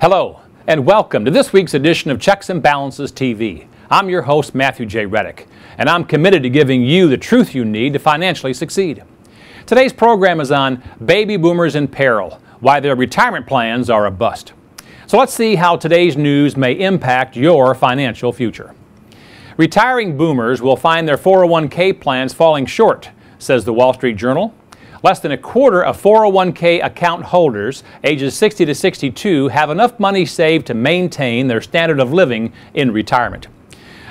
Hello, and welcome to this week's edition of Checks and Balances TV. I'm your host, Matthew J. Rettick, and I'm committed to giving you the truth you need to financially succeed. Today's program is on baby boomers in peril, why their retirement plans are a bust. So let's see how today's news may impact your financial future. Retiring boomers will find their 401k plans falling short, says the Wall Street Journal. Less than a quarter of 401k account holders ages 60 to 62 have enough money saved to maintain their standard of living in retirement.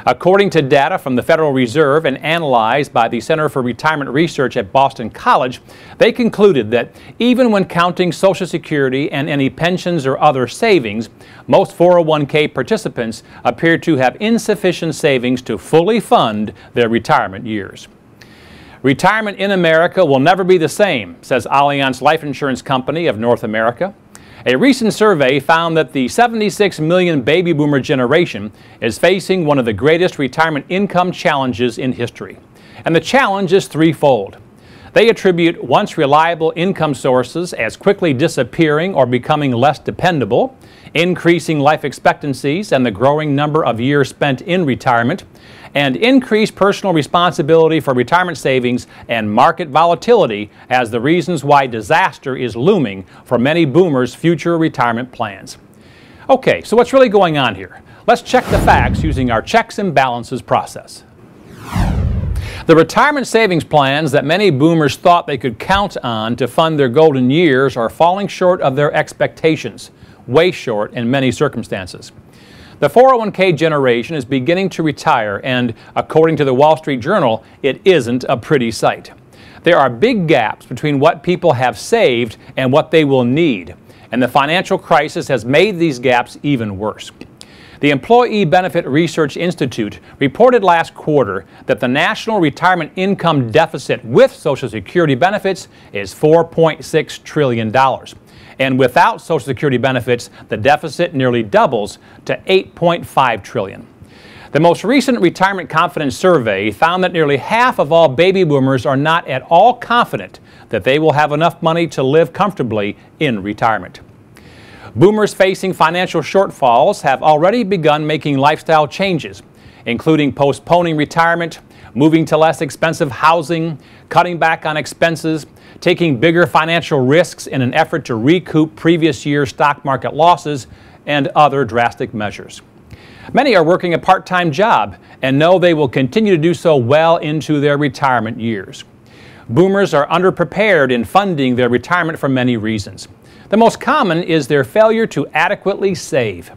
According to data from the Federal Reserve and analyzed by the Center for Retirement Research at Boston College, they concluded that even when counting Social Security and any pensions or other savings, most 401k participants appear to have insufficient savings to fully fund their retirement years. Retirement in America will never be the same, says Allianz Life Insurance Company of North America. A recent survey found that the 76 million baby boomer generation is facing one of the greatest retirement income challenges in history. And the challenge is threefold. They attribute once reliable income sources as quickly disappearing or becoming less dependable, increasing life expectancies and the growing number of years spent in retirement, and increased personal responsibility for retirement savings and market volatility as the reasons why disaster is looming for many boomers' future retirement plans. Okay, so what's really going on here? Let's check the facts using our checks and balances process. The retirement savings plans that many boomers thought they could count on to fund their golden years are falling short of their expectations, way short in many circumstances. The 401k generation is beginning to retire, and according to the Wall Street Journal, it isn't a pretty sight. There are big gaps between what people have saved and what they will need, and the financial crisis has made these gaps even worse. The Employee Benefit Research Institute reported last quarter that the national retirement income deficit with Social Security benefits is $4.6 trillion. And without Social Security benefits, the deficit nearly doubles to $8.5 trillion. The most recent Retirement Confidence Survey found that nearly half of all baby boomers are not at all confident that they will have enough money to live comfortably in retirement. Boomers facing financial shortfalls have already begun making lifestyle changes, including postponing retirement, moving to less expensive housing, cutting back on expenses, taking bigger financial risks in an effort to recoup previous year's stock market losses, and other drastic measures. Many are working a part-time job and know they will continue to do so well into their retirement years. Boomers are underprepared in funding their retirement for many reasons. The most common is their failure to adequately save.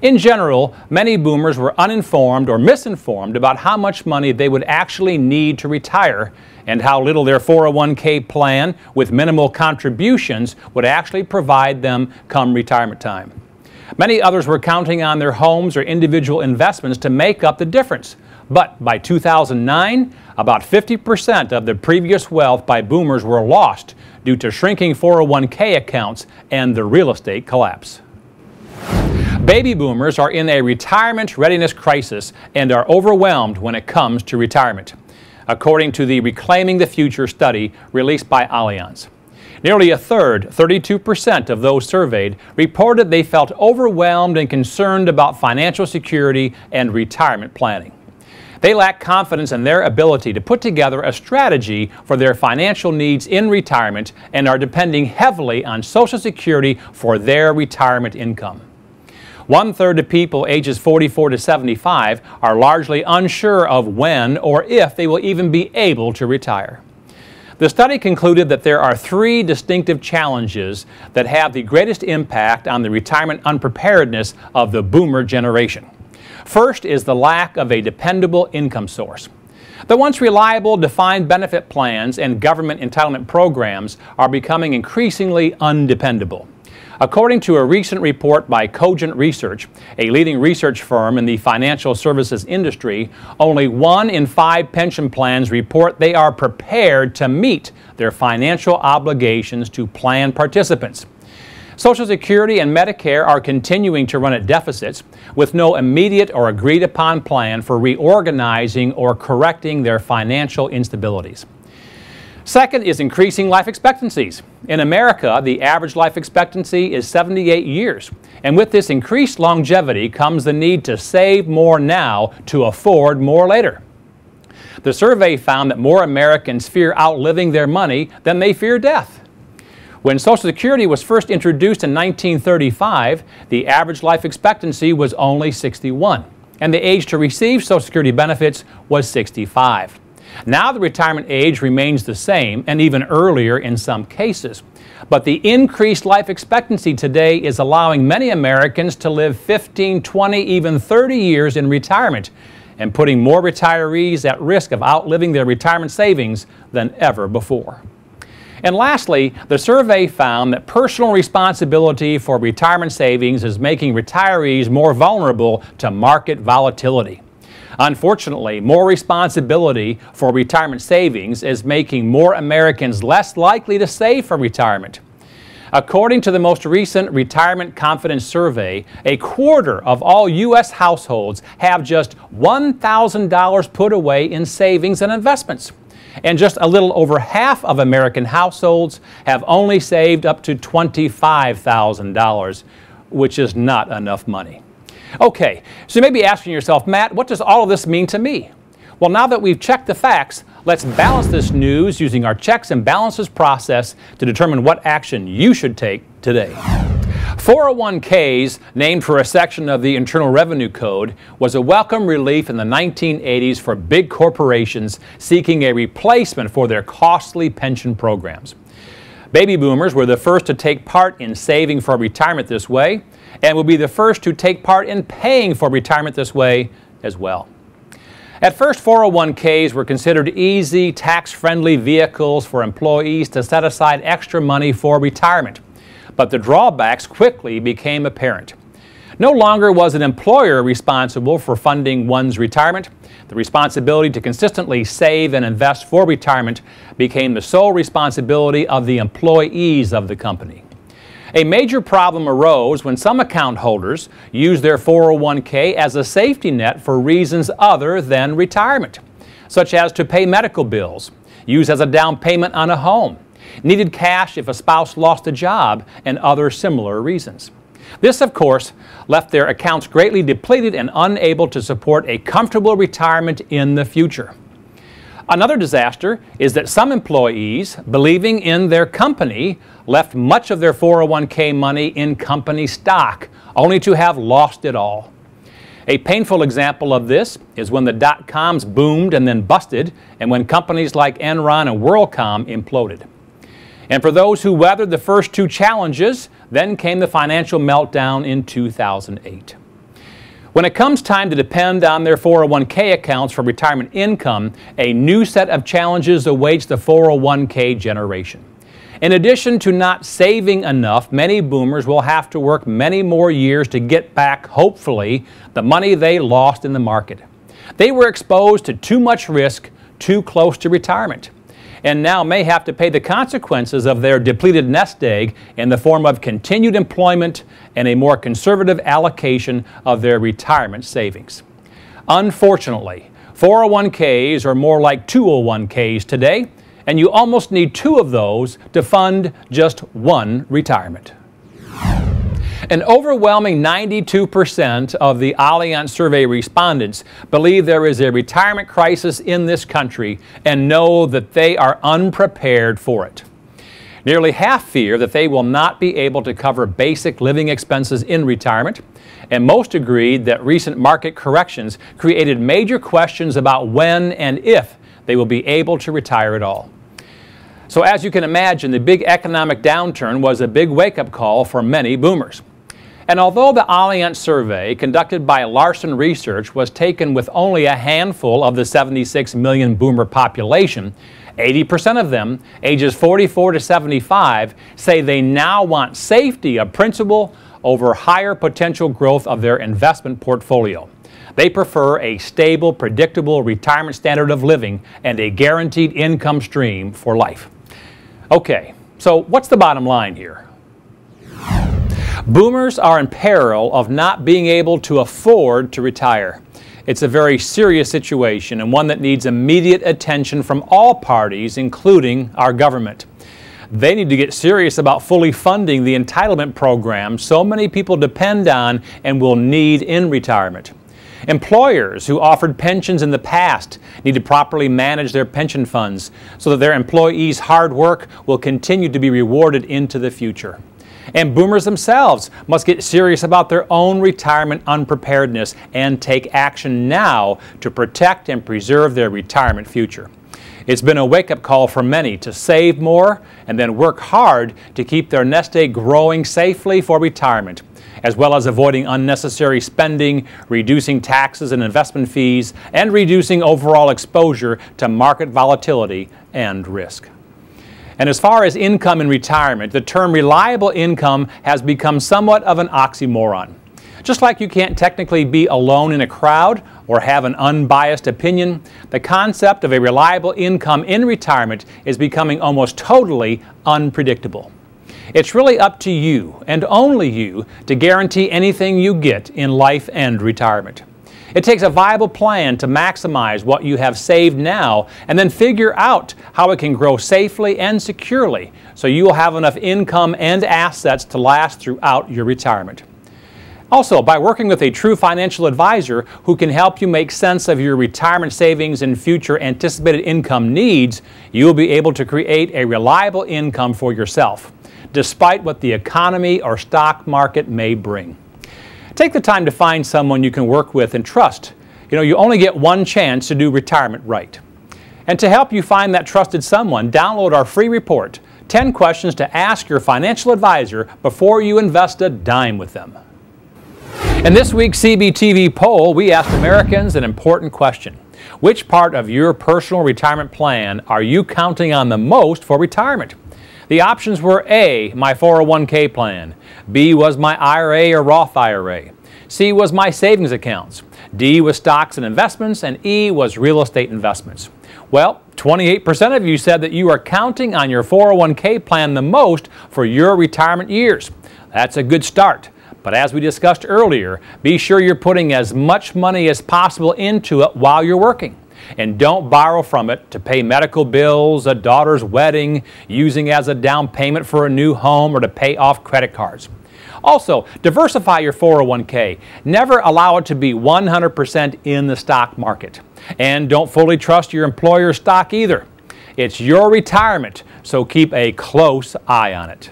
In general, many boomers were uninformed or misinformed about how much money they would actually need to retire and how little their 401k plan with minimal contributions would actually provide them come retirement time. Many others were counting on their homes or individual investments to make up the difference. But by 2009, about 50% of the previous wealth by boomers were lost due to shrinking 401k accounts and the real estate collapse. Baby boomers are in a retirement readiness crisis and are overwhelmed when it comes to retirement, according to the Reclaiming the Future study released by Allianz. Nearly a third, 32% of those surveyed, reported they felt overwhelmed and concerned about financial security and retirement planning. They lack confidence in their ability to put together a strategy for their financial needs in retirement and are depending heavily on Social Security for their retirement income. One-third of people ages 44 to 75 are largely unsure of when or if they will even be able to retire. The study concluded that there are three distinctive challenges that have the greatest impact on the retirement unpreparedness of the boomer generation. First is the lack of a dependable income source. The once reliable defined benefit plans and government entitlement programs are becoming increasingly undependable. According to a recent report by Cogent Research, a leading research firm in the financial services industry, only 1 in 5 pension plans report they are prepared to meet their financial obligations to plan participants. Social Security and Medicare are continuing to run at deficits with no immediate or agreed upon plan for reorganizing or correcting their financial instabilities. Second is increasing life expectancies. In America, the average life expectancy is 78 years. And with this increased longevity comes the need to save more now to afford more later. The survey found that more Americans fear outliving their money than they fear death. When Social Security was first introduced in 1935, the average life expectancy was only 61, and the age to receive Social Security benefits was 65. Now the retirement age remains the same, and even earlier in some cases. But the increased life expectancy today is allowing many Americans to live 15, 20, even 30 years in retirement, and putting more retirees at risk of outliving their retirement savings than ever before. And lastly, the survey found that personal responsibility for retirement savings is making retirees more vulnerable to market volatility. Unfortunately, more responsibility for retirement savings is making more Americans less likely to save for retirement. According to the most recent Retirement Confidence Survey, a quarter of all U.S. households have just $1,000 put away in savings and investments. And just a little over half of American households have only saved up to $25,000, which is not enough money. Okay, so you may be asking yourself, Matt, what does all of this mean to me? Well, now that we've checked the facts, let's balance this news using our checks and balances process to determine what action you should take today. 401ks, named for a section of the Internal Revenue Code, was a welcome relief in the 1980s for big corporations seeking a replacement for their costly pension programs. Baby boomers were the first to take part in saving for retirement this way, and will be the first to take part in paying for retirement this way as well. At first, 401ks were considered easy, tax-friendly vehicles for employees to set aside extra money for retirement. But the drawbacks quickly became apparent. No longer was an employer responsible for funding one's retirement. The responsibility to consistently save and invest for retirement became the sole responsibility of the employees of the company. A major problem arose when some account holders used their 401k as a safety net for reasons other than retirement, such as to pay medical bills, use as a down payment on a home, needed cash if a spouse lost a job, and other similar reasons. This, of course, left their accounts greatly depleted and unable to support a comfortable retirement in the future. Another disaster is that some employees, believing in their company, left much of their 401k money in company stock, only to have lost it all. A painful example of this is when the dot-coms boomed and then busted, and when companies like Enron and WorldCom imploded. And for those who weathered the first two challenges, then came the financial meltdown in 2008. When it comes time to depend on their 401k accounts for retirement income, a new set of challenges awaits the 401k generation. In addition to not saving enough, many boomers will have to work many more years to get back, hopefully, the money they lost in the market. They were exposed to too much risk too close to retirement, and now may have to pay the consequences of their depleted nest egg in the form of continued employment and a more conservative allocation of their retirement savings. Unfortunately, 401ks are more like 201ks today, and you almost need two of those to fund just one retirement. An overwhelming 92% of the Allianz survey respondents believe there is a retirement crisis in this country and know that they are unprepared for it. Nearly half fear that they will not be able to cover basic living expenses in retirement, and most agreed that recent market corrections created major questions about when and if they will be able to retire at all. So as you can imagine, the big economic downturn was a big wake-up call for many boomers. And although the Allianz survey conducted by Larson Research was taken with only a handful of the 76 million boomer population, 80% of them, ages 44 to 75, say they now want safety of principal over higher potential growth of their investment portfolio. They prefer a stable, predictable retirement standard of living and a guaranteed income stream for life. Okay, so what's the bottom line here? Boomers are in peril of not being able to afford to retire. It's a very serious situation and one that needs immediate attention from all parties, including our government. They need to get serious about fully funding the entitlement program so many people depend on and will need in retirement. Employers who offered pensions in the past need to properly manage their pension funds so that their employees' hard work will continue to be rewarded into the future. And boomers themselves must get serious about their own retirement unpreparedness and take action now to protect and preserve their retirement future. It's been a wake-up call for many to save more and then work hard to keep their nest egg growing safely for retirement, as well as avoiding unnecessary spending, reducing taxes and investment fees, and reducing overall exposure to market volatility and risk. And as far as income in retirement, the term reliable income has become somewhat of an oxymoron. Just like you can't technically be alone in a crowd or have an unbiased opinion, the concept of a reliable income in retirement is becoming almost totally unpredictable. It's really up to you, and only you, to guarantee anything you get in life and retirement. It takes a viable plan to maximize what you have saved now and then figure out how it can grow safely and securely so you will have enough income and assets to last throughout your retirement. Also, by working with a true financial advisor who can help you make sense of your retirement savings and future anticipated income needs, you will be able to create a reliable income for yourself, despite what the economy or stock market may bring. Take the time to find someone you can work with and trust. You only get one chance to do retirement right. And to help you find that trusted someone, download our free report, 10 Questions to Ask Your Financial Advisor Before You Invest a Dime with Them. In this week's CBTV poll, we asked Americans an important question. Which part of your personal retirement plan are you counting on the most for retirement? The options were A, my 401k plan, B was my IRA or Roth IRA, C was my savings accounts, D was stocks and investments, and E was real estate investments. Well, 28% of you said that you are counting on your 401k plan the most for your retirement years. That's a good start. But as we discussed earlier, be sure you're putting as much money as possible into it while you're working. And don't borrow from it to pay medical bills, a daughter's wedding, using as a down payment for a new home, or to pay off credit cards. Also, diversify your 401k. Never allow it to be 100% in the stock market. And don't fully trust your employer's stock either. It's your retirement, so keep a close eye on it.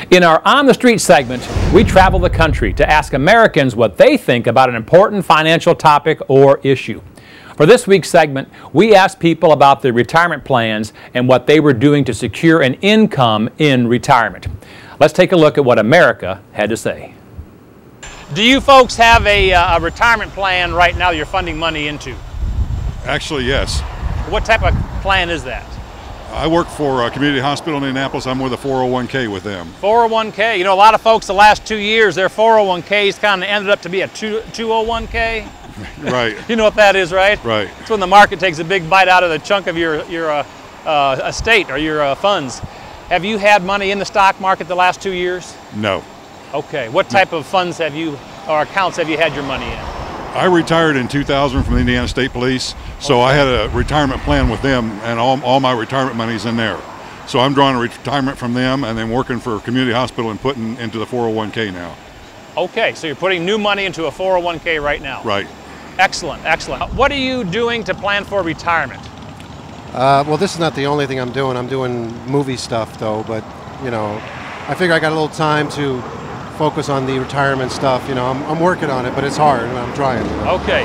In our On the Street segment, we travel the country to ask Americans what they think about an important financial topic or issue. For this week's segment, we asked people about their retirement plans and what they were doing to secure an income in retirement. Let's take a look at what America had to say. Do you folks have a retirement plan right now you're funding money into? Actually, yes. What type of plan is that? I work for a community hospital in Indianapolis. I'm with a 401k with them. 401k. A lot of folks the last 2 years, their 401ks kind of ended up to be a 201k. Right. You know what that is, right? Right. It's when the market takes a big bite out of the chunk of your estate or your funds. Have you had money in the stock market the last 2 years? No. Okay. What type of funds have you, or accounts have you had your money in? I retired in 2000 from the Indiana State Police, so I had a retirement plan with them, and all my retirement money's in there. So I'm drawing a retirement from them and then working for a community hospital and putting into the 401k now. Okay, so you're putting new money into a 401k right now. Right. Excellent, excellent. What are you doing to plan for retirement? Well, this is not the only thing I'm doing. I'm doing movie stuff, though, but, I figure I got a little time to focus on the retirement stuff. I'm working on it, but it's hard, and I'm trying. Okay.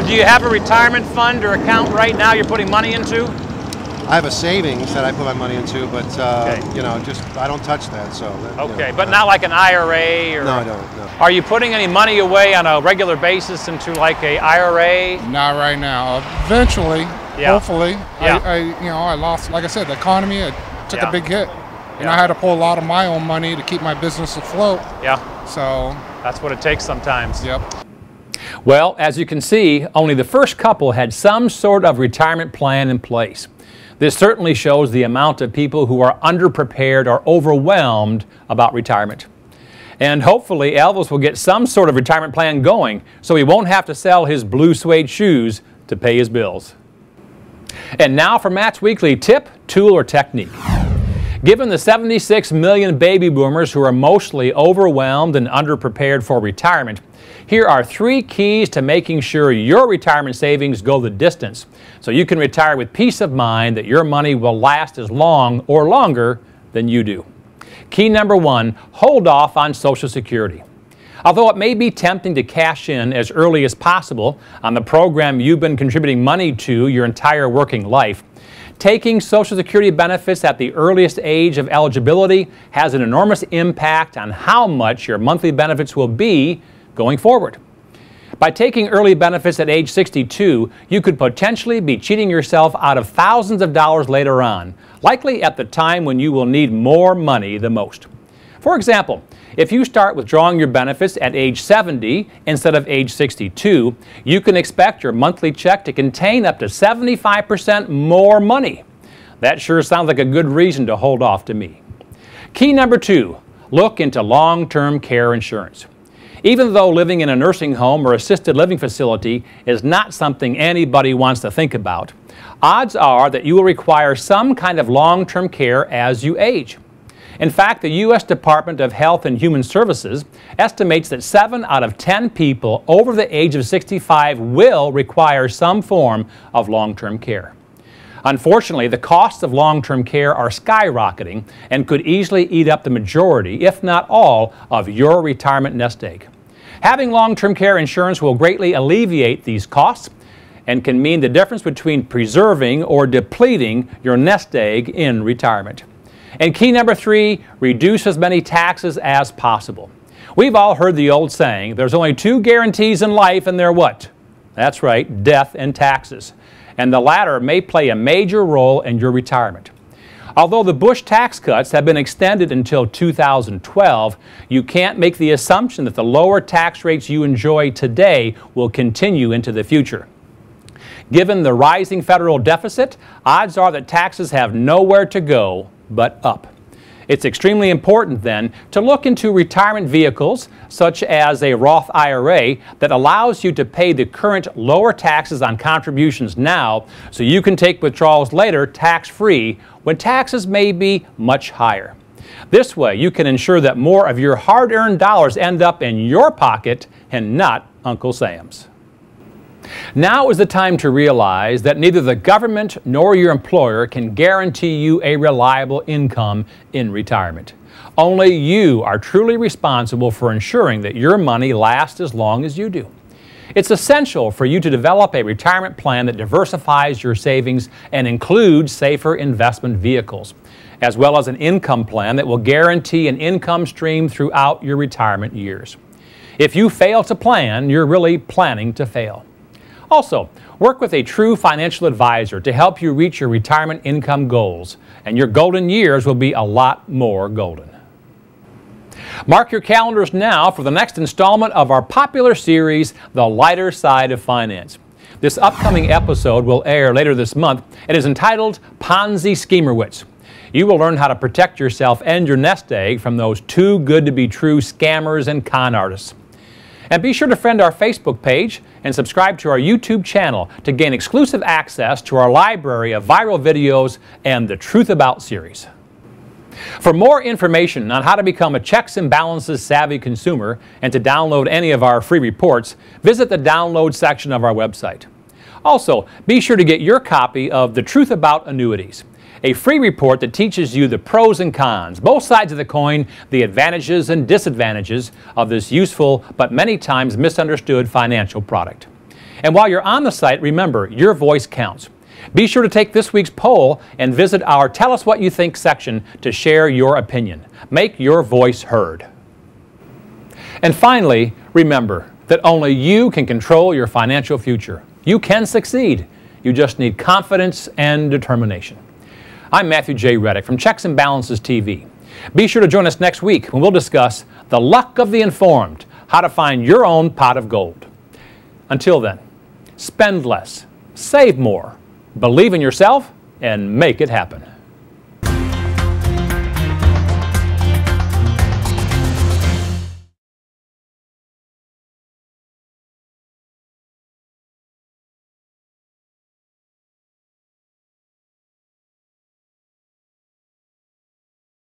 Do you have a retirement fund or account right now you're putting money into? I have a savings that I put my money into, but okay. I don't touch that. So. Okay, but not like an IRA or. No, I don't. No. Are you putting any money away on a regular basis into like a IRA? Not right now. Eventually, hopefully. Yeah. I lost, like I said, the economy. I took a big hit. And I had to pull a lot of my own money to keep my business afloat. Yeah. So. That's what it takes sometimes. Yep. Well, as you can see, only the first couple had some sort of retirement plan in place. This certainly shows the amount of people who are underprepared or overwhelmed about retirement. And hopefully Elvis will get some sort of retirement plan going so he won't have to sell his blue suede shoes to pay his bills. And now for Matt's weekly tip, tool, or technique. Given the 76 million baby boomers who are mostly overwhelmed and underprepared for retirement, here are 3 keys to making sure your retirement savings go the distance so you can retire with peace of mind that your money will last as long or longer than you do. Key number 1, hold off on Social Security. Although it may be tempting to cash in as early as possible on the program you've been contributing money to your entire working life, taking Social Security benefits at the earliest age of eligibility has an enormous impact on how much your monthly benefits will be going forward. By taking early benefits at age 62, you could potentially be cheating yourself out of thousands of dollars later on, likely at the time when you will need more money the most. For example, if you start withdrawing your benefits at age 70 instead of age 62, you can expect your monthly check to contain up to 75% more money. That sure sounds like a good reason to hold off to me. Key number 2, look into long-term care insurance. Even though living in a nursing home or assisted living facility is not something anybody wants to think about, odds are that you will require some kind of long-term care as you age. In fact, the U.S. Department of Health and Human Services estimates that 7 out of 10 people over the age of 65 will require some form of long-term care. Unfortunately, the costs of long-term care are skyrocketing and could easily eat up the majority, if not all, of your retirement nest egg. Having long-term care insurance will greatly alleviate these costs and can mean the difference between preserving or depleting your nest egg in retirement. And key number 3, reduce as many taxes as possible. We've all heard the old saying, there's only 2 guarantees in life, and they're what? That's right, death and taxes. And the latter may play a major role in your retirement. Although the Bush tax cuts have been extended until 2012, you can't make the assumption that the lower tax rates you enjoy today will continue into the future. Given the rising federal deficit, odds are that taxes have nowhere to go but up. It's extremely important then to look into retirement vehicles such as a Roth IRA that allows you to pay the current lower taxes on contributions now so you can take withdrawals later tax-free when taxes may be much higher. This way you can ensure that more of your hard-earned dollars end up in your pocket and not Uncle Sam's. Now is the time to realize that neither the government nor your employer can guarantee you a reliable income in retirement. Only you are truly responsible for ensuring that your money lasts as long as you do. It's essential for you to develop a retirement plan that diversifies your savings and includes safer investment vehicles, as well as an income plan that will guarantee an income stream throughout your retirement years. If you fail to plan, you're really planning to fail. Also, work with a true financial advisor to help you reach your retirement income goals, and your golden years will be a lot more golden. Mark your calendars now for the next installment of our popular series, The Lighter Side of Finance. This upcoming episode will air later this month. It is entitled Ponzi Schemerwitz. You will learn how to protect yourself and your nest egg from those too good to be true scammers and con artists. And be sure to friend our Facebook page and subscribe to our YouTube channel to gain exclusive access to our library of viral videos and the Truth About series. For more information on how to become a checks and balances savvy consumer and to download any of our free reports, visit the download section of our website. Also, be sure to get your copy of The Truth About Annuities, a free report that teaches you the pros and cons, both sides of the coin, the advantages and disadvantages of this useful but many times misunderstood financial product. And while you're on the site, remember, your voice counts. Be sure to take this week's poll and visit our Tell Us What You Think section to share your opinion. Make your voice heard. And finally, remember that only you can control your financial future. You can succeed. You just need confidence and determination. I'm Matthew J. Rettick from Checks and Balances TV. Be sure to join us next week when we'll discuss the luck of the informed, how to find your own pot of gold. Until then, spend less, save more, believe in yourself, and make it happen.